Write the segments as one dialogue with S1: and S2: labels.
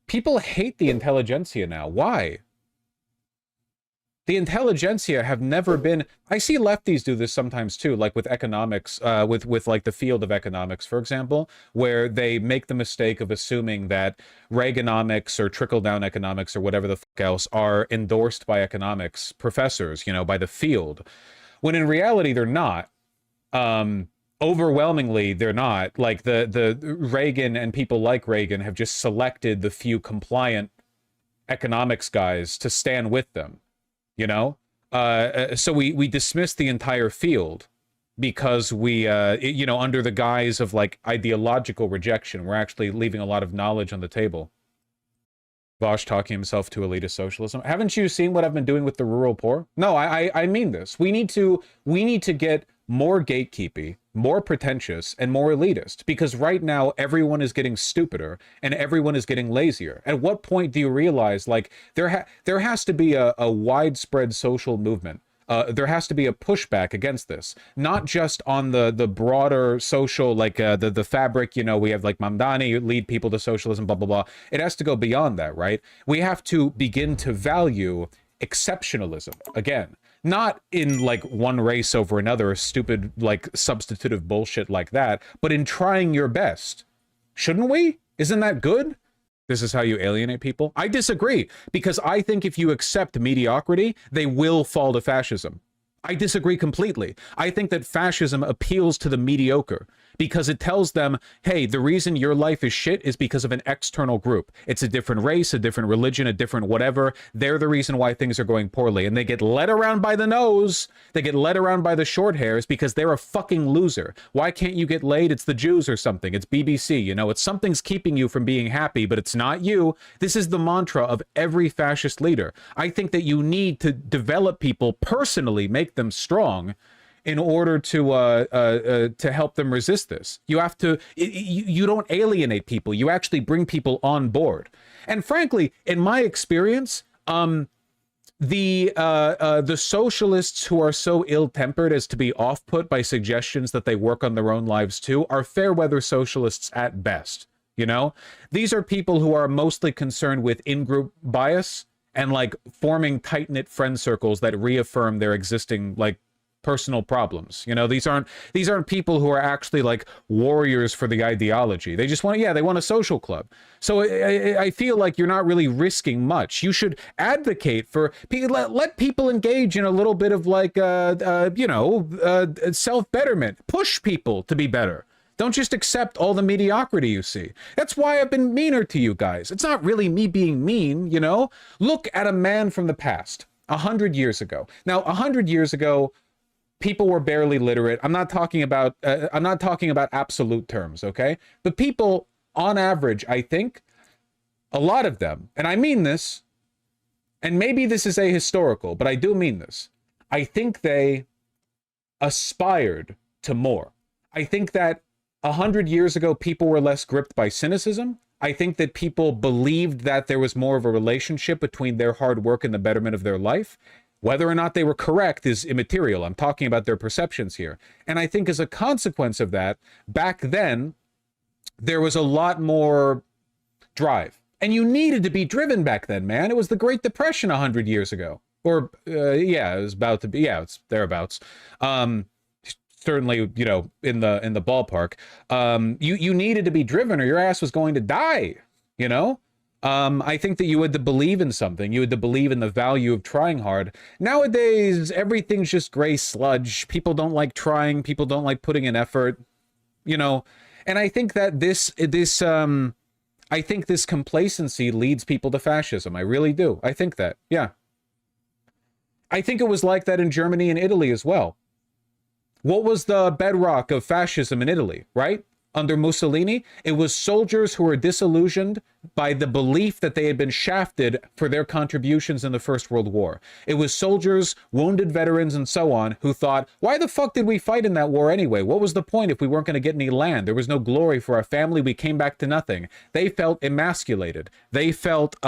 S1: People hate the intelligentsia now. Why? The intelligentsia have never been... I see lefties do this sometimes too, like with economics, with like the field of economics, for example, where they make the mistake of assuming that Reaganomics or trickle-down economics or whatever the fuck else are endorsed by economics professors, you know, by the field, when in reality they're not. Overwhelmingly, they're not. Like the Reagan and people like Reagan have just selected the few compliant economics guys to stand with them. You know, so we dismiss the entire field because we, you know, under the guise of like ideological rejection, we're actually leaving a lot of knowledge on the table. Vaush talking himself to elitist socialism. Haven't you seen what I've been doing with the rural poor? No, I mean this. We need to get more gatekeepy, more pretentious, and more elitist, because right now everyone is getting stupider and everyone is getting lazier. At what point do you realize, like, there has to be a widespread social movement? There has to be a pushback against this, not just on the broader social, like the fabric, you know, we have like Mamdani lead people to socialism, blah, blah, blah. It has to go beyond that, right? We have to begin to value exceptionalism again. Not in like one race over another, stupid like substitutive bullshit like that, but in trying your best. Shouldn't we? Isn't that good? This is how you alienate people? I disagree, because I think if you accept mediocrity, they will fall to fascism. I disagree completely. I think that fascism appeals to the mediocre because it tells them, hey, the reason your life is shit is because of an external group. It's a different race, a different religion, a different whatever. They're the reason why things are going poorly. And they get led around by the nose. They get led around by the short hairs because they're a fucking loser. Why can't you get laid? It's the Jews or something. It's BBC, you know, it's something's keeping you from being happy, but it's not you. This is the mantra of every fascist leader. I think that you need to develop people personally, make them strong, in order to help them resist this. You have to, you don't alienate people, you actually bring people on board. And frankly, in my experience, the socialists who are so ill-tempered as to be off-put by suggestions that they work on their own lives too are fair-weather socialists at best, you know? These are people who are mostly concerned with in-group bias and like forming tight-knit friend circles that reaffirm their existing like personal problems. You know, these aren't people who are actually like warriors for the ideology. They just want, yeah, they want a social club. So I feel like you're not really risking much. You should advocate for, let people engage in a little bit of like, you know, self-betterment. Push people to be better. Don't just accept all the mediocrity you see. That's why I've been meaner to you guys. It's not really me being mean, you know? Look at a man from the past, 100 years ago. Now, 100 years ago, people were barely literate. I'm not talking about absolute terms, okay? But people, on average, I think, a lot of them, and I mean this, and maybe this is ahistorical, but I do mean this. I think they aspired to more. I think that 100 years ago, people were less gripped by cynicism. I think that people believed that there was more of a relationship between their hard work and the betterment of their life. Whether or not they were correct is immaterial. I'm talking about their perceptions here. And I think as a consequence of that, back then, there was a lot more drive. And you needed to be driven back then, man. It was the Great Depression 100 years ago. Or, yeah, it was about to be, yeah, it's thereabouts. Certainly, you know, in the ballpark. You needed to be driven or your ass was going to die, you know? I think that you had to believe in something. You had to believe in the value of trying hard. Nowadays, everything's just gray sludge. People don't like trying. People don't like putting in effort, you know? And I think that I think this complacency leads people to fascism. I really do. I think that, yeah. I think it was like that in Germany and Italy as well. What was the bedrock of fascism in Italy, right? Under Mussolini, it was soldiers who were disillusioned by the belief that they had been shafted for their contributions in the First World War. It was soldiers, wounded veterans, and so on who thought, why the fuck did we fight in that war anyway? What was the point if we weren't going to get any land? There was no glory for our family. We came back to nothing. They felt emasculated. They felt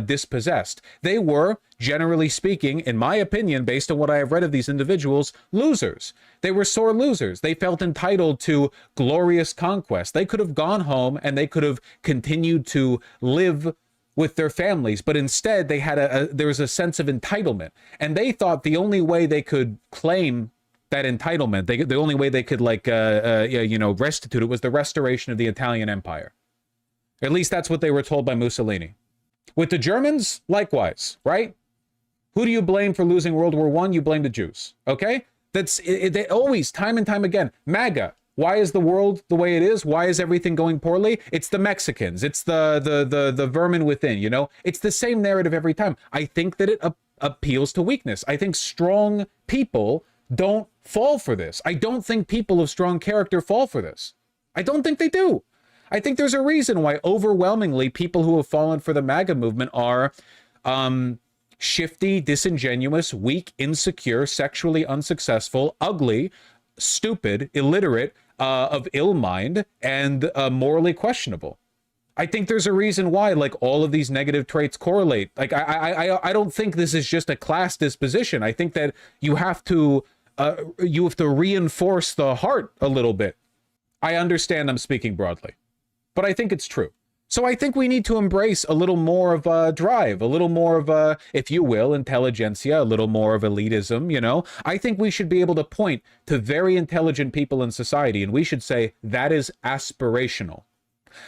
S1: dispossessed. They were, generally speaking, in my opinion, based on what I have read of these individuals, losers. They were sore losers. They felt entitled to glorious conquest. They could have gone home and they could have continued to live with their families, but instead they had there was a sense of entitlement, and they thought the only way they could claim that entitlement, the only way they could restitute it, was the restoration of the Italian Empire. At least that's what they were told by Mussolini. With the Germans, likewise, right? Who do you blame for losing World War I? You blame the Jews, okay? They always, time and time again, MAGA. Why is the world the way it is? Why is everything going poorly? It's the Mexicans. It's the vermin within, you know? It's the same narrative every time. I think that it appeals to weakness. I think strong people don't fall for this. I don't think people of strong character fall for this. I don't think they do. I think there's a reason why overwhelmingly people who have fallen for the MAGA movement are shifty, disingenuous, weak, insecure, sexually unsuccessful, ugly, stupid, illiterate, of ill mind, and morally questionable. I think there's a reason why, like, all of these negative traits correlate. Like, I don't think this is just a class disposition. I think that you have to reinforce the heart a little bit. I understand I'm speaking broadly, but I think it's true. So I think we need to embrace a little more of a drive, a little more of a, if you will, intelligentsia, a little more of elitism, you know? I think we should be able to point to very intelligent people in society, and we should say that is aspirational.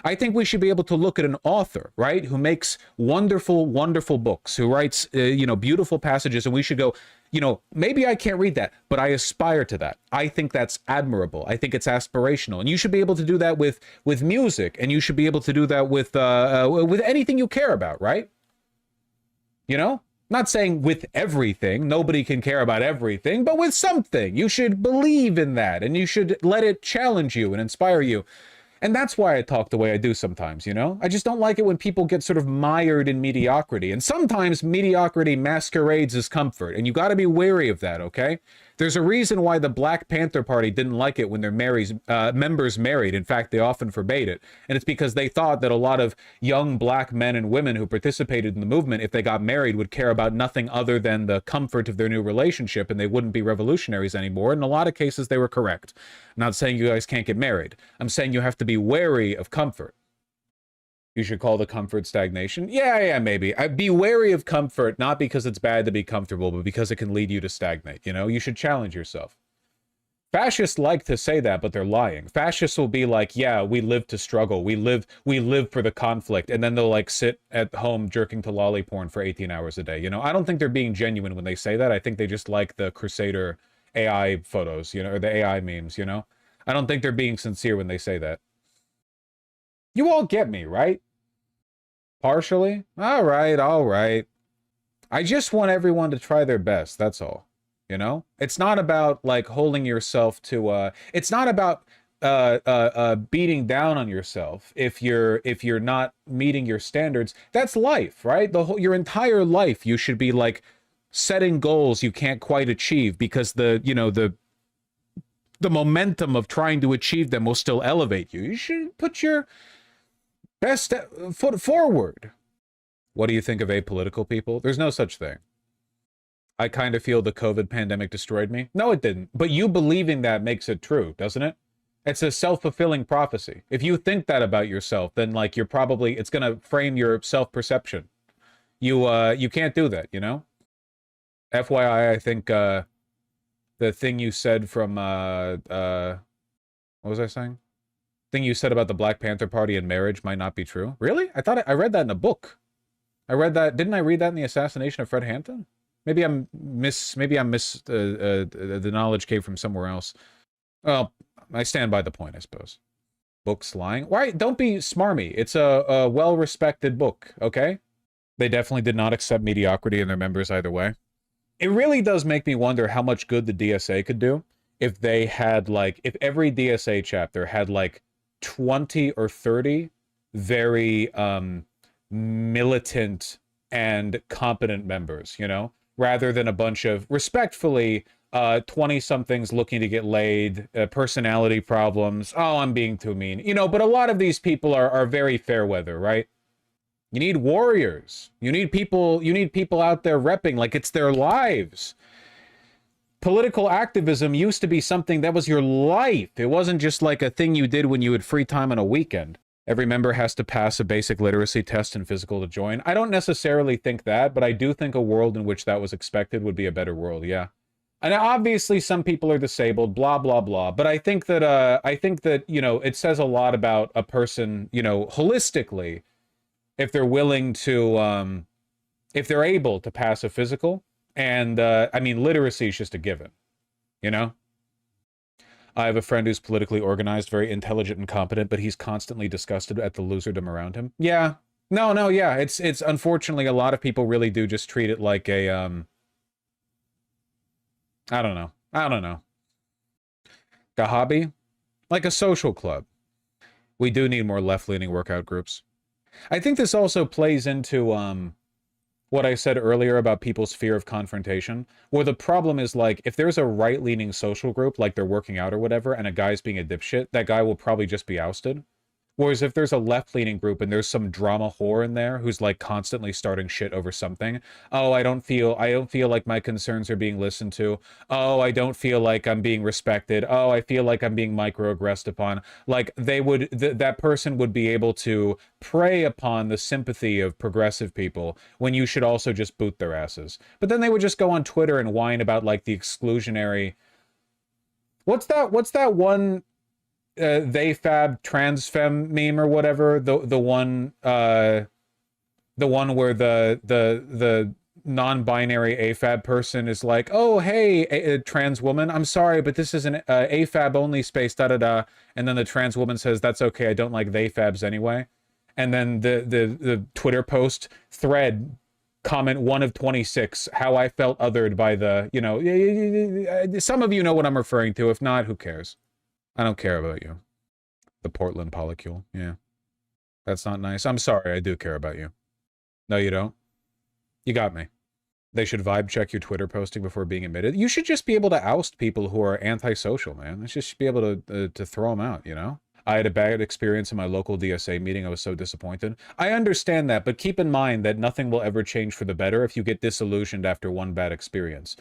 S1: I think we should be able to look at an author, right, who makes wonderful, wonderful books, who writes, beautiful passages, and we should go, maybe I can't read that, but I aspire to that. I think that's admirable. I think it's aspirational, and you should be able to do that with music, and you should be able to do that with anything you care about, right? Not saying with everything. Nobody can care about everything, but with something. You should believe in that, and you should let it challenge you and inspire you. And that's why I talk the way I do sometimes, I just don't like it when people get sort of mired in mediocrity. And sometimes mediocrity masquerades as comfort, and you got to be wary of that, okay? There's a reason why the Black Panther Party didn't like it when their members married. In fact, they often forbade it. And it's because they thought that a lot of young black men and women who participated in the movement, if they got married, would care about nothing other than the comfort of their new relationship, and they wouldn't be revolutionaries anymore. In a lot of cases, they were correct. I'm not saying you guys can't get married. I'm saying you have to be wary of comfort. You should call the comfort stagnation. Yeah, maybe. I'd be wary of comfort, not because it's bad to be comfortable, but because it can lead you to stagnate. You should challenge yourself. Fascists like to say that, but they're lying. Fascists will be like, yeah, we live to struggle. We live for the conflict. And then they'll like sit at home jerking to lolly porn for 18 hours a day. I don't think they're being genuine when they say that. I think they just like the Crusader AI photos, or the AI memes, I don't think they're being sincere when they say that. You all get me, right? Partially? All right. I just want everyone to try their best, that's all. It's not about, like, holding yourself to, it's not about beating down on yourself if you're not meeting your standards. That's life, right? Your entire life, you should be, like, setting goals you can't quite achieve because the momentum of trying to achieve them will still elevate you. You should put your best foot forward. What do you think of apolitical people? There's no such thing. I kind of feel the COVID pandemic destroyed me. No, it didn't. But you believing that makes it true, doesn't it? It's a self-fulfilling prophecy. If you think that about yourself, then like it's going to frame your self-perception. You can't do that, FYI, I think the thing you said from what was I saying? Thing you said about the Black Panther Party and marriage might not be true. Really? I thought I read that in a book. I read that. Didn't I read that in the assassination of Fred Hampton? Maybe the knowledge came from somewhere else. Well, I stand by the point, I suppose. Books lying? Why? Don't be smarmy. It's a well-respected book, okay? They definitely did not accept mediocrity in their members either way. It really does make me wonder how much good the DSA could do if they had, like, if every DSA chapter had, like, 20 or 30 very militant and competent members, rather than a bunch of respectfully 20-somethings looking to get laid, personality problems. Oh, I'm being too mean. But a lot of these people are very fair weather, right? You need warriors. You need people out there repping like it's their lives. Political activism used to be something that was your life. It wasn't just like a thing you did when you had free time on a weekend. Every member has to pass a basic literacy test and physical to join. I don't necessarily think that, but I do think a world in which that was expected would be a better world, yeah. And obviously some people are disabled, blah, blah, blah. But I think that, you know, it says a lot about a person, you know, holistically, if they're willing to, if they're able to pass a physical. And, I mean, literacy is just a given, you know? I have a friend who's politically organized, very intelligent and competent, but he's constantly disgusted at the loserdom around him. Yeah. No, yeah. It's unfortunately a lot of people really do just treat it like a, I don't know. A hobby? Like a social club. We do need more left-leaning workout groups. I think this also plays into, what I said earlier about people's fear of confrontation, where the problem is, like, if there's a right-leaning social group, like they're working out or whatever, and a guy's being a dipshit, that guy will probably just be ousted. Whereas if there's a left-leaning group and there's some drama whore in there who's like constantly starting shit over something, oh, I don't feel like my concerns are being listened to. Oh, I don't feel like I'm being respected. Oh, I feel like I'm being microaggressed upon. Like they would, that person would be able to prey upon the sympathy of progressive people when you should also just boot their asses. But then they would just go on Twitter and whine about like the exclusionary. What's that one? They fab trans femme meme or whatever, the one where the non-binary AFAB person is like, oh hey, a trans woman, I'm sorry, but this is an AFAB only space, da-da-da, and then the trans woman says, that's okay, I don't like they fabs anyway. And then the Twitter post thread comment 1 of 26, how I felt othered by the, you know, some of you know what I'm referring to. If not, who cares? I don't care about you. The Portland polycule. Yeah. That's not nice. I'm sorry. I do care about you. No, you don't. You got me. They should vibe check your Twitter posting before being admitted. You should just be able to oust people who are antisocial, man. You should just be able to throw them out, you know? I had a bad experience in my local DSA meeting. I was so disappointed. I understand that, but keep in mind that nothing will ever change for the better if you get disillusioned after one bad experience.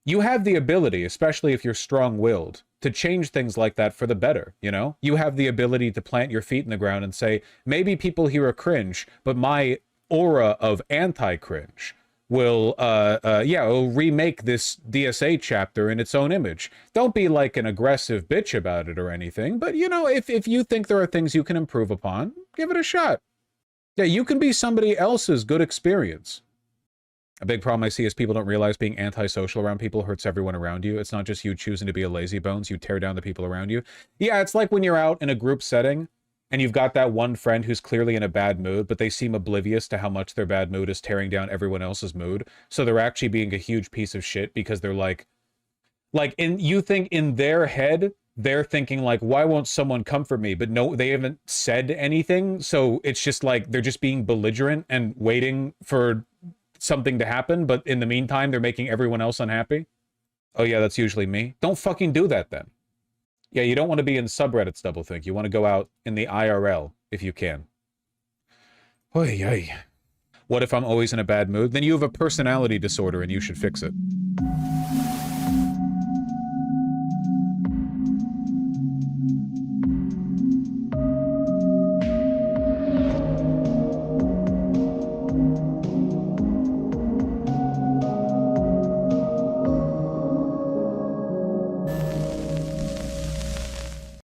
S1: You have the ability, especially if you're strong-willed, to change things like that for the better, you know? You have the ability to plant your feet in the ground and say, maybe people here are cringe, but my aura of anti-cringe will, will remake this DSA chapter in its own image. Don't be like an aggressive bitch about it or anything, but, you know, if you think there are things you can improve upon, give it a shot. Yeah, you can be somebody else's good experience. A big problem I see is people don't realize being antisocial around people hurts everyone around you. It's not just you choosing to be a lazy bones, you tear down the people around you. Yeah, it's like when you're out in a group setting and you've got that one friend who's clearly in a bad mood, but they seem oblivious to how much their bad mood is tearing down everyone else's mood. So they're actually being a huge piece of shit because they're like you think in their head, they're thinking like, why won't someone comfort me? But no, they haven't said anything. So it's just like, they're just being belligerent and waiting for something to happen, but in the meantime they're making everyone else unhappy. Oh yeah, that's usually me. Don't fucking do that then. Yeah, you don't want to be in subreddits doublethink. You want to go out in the IRL if you can. Oy, oy. What if I'm always in a bad mood? Then you have a personality disorder and you should fix it.